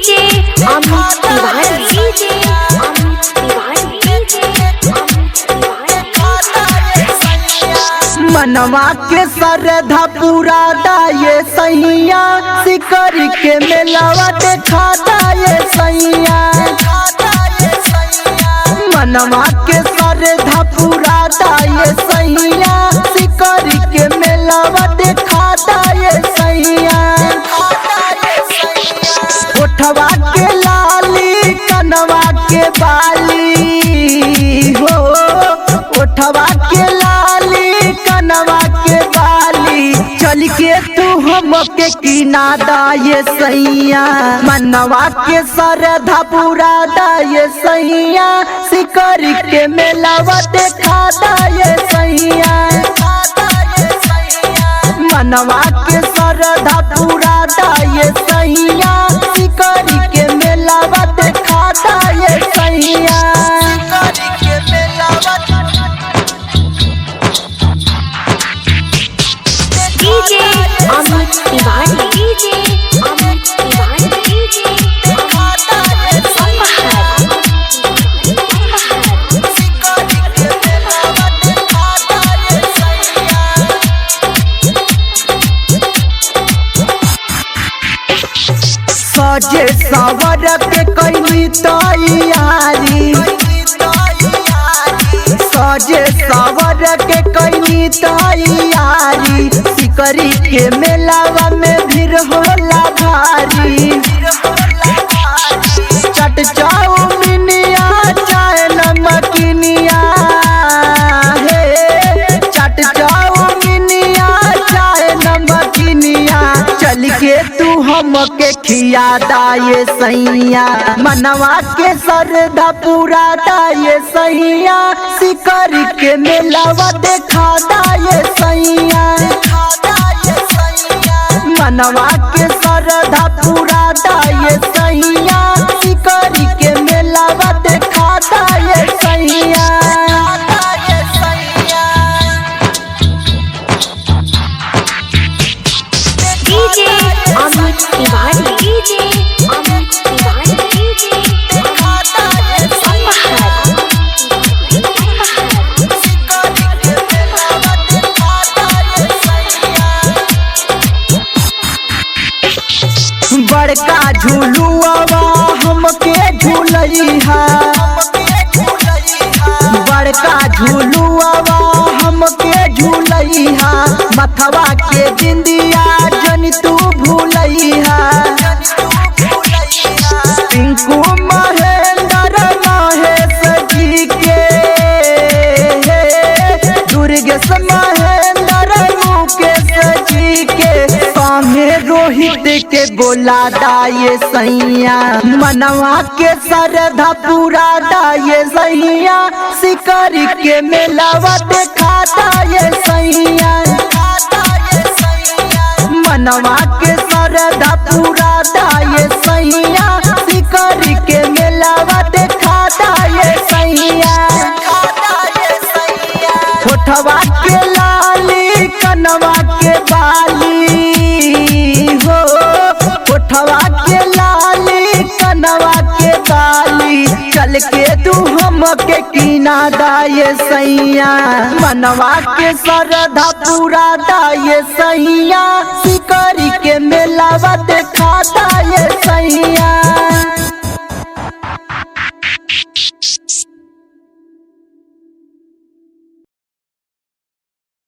DJ Amit Tiwari DJ Amit Tiwari DJ Amit Tiwari. मनवा के श्रद्धा पूरा दाये सैया सिकर के मेलावा देखाता ये सैया। मनवा के श्रद्धा पूरा दाये सैया सिकर के मेलावा देखाता ये सैया। ओठवा के लाली कनवा के बाली हो, ओठवा के लाली कनवा के बाली चल के तू हमके किना दाये सैया। मनवा के श्रद्धा पूरा दाये सैया सिकर के मेलावा देखा दाये सैया। मनवा के श्रद्धा पूरा दाये सैया सिकर के मेलावा देखा दाये सैया। DJ Amit Tiwari DJ Amit Tiwari DJ सजे सवर के कैली तैयारी, सजे सवर के कैली तैयारी सिकरी के मेलावा में भीड़ होला भारी। चट चाउमिनिया चाय नमकीनिया हे, चट चाउमिनिया चाय नमकीनिया चल के तू हमके खिया दाये सैया। मनवा के श्रद्धा पूरा दाये सैया सिकर के मेलावा देखा दाये सैया। मनवा के श्रद्धा पूरा दाये सैया सिकर के मेलावा देखा दाये सैया। DJ Amit Tiwari DJ Amit Tiwari DJ बड़का झूलुआ हमके झूलइहा, बड़का झूलुआ हमके झूलइहा मथवा के बिंदिया जन तू भूलइहा। पिंकू महेंद्र महेश जी के दुर्गेश महेंद्र मुकेश जी के सामने रोहित के बोला दाये सैया। मनवा के श्रद्धा पूरा दाये सैया सिकर के मेलावा देखा दाये सैया। मनवा के श्रद्धा पूरा दाये सैया सिकर के मेलावा देखा दाये सैया। होठवा के लाली कनवा के बाली हो, होठवा के लाली कनवा के बाली चल के तू हमके किना दाये सैया। मनवा के श्रद्धा पूरा दाये सैया सिकर के मेलावा देखा दाये सैया।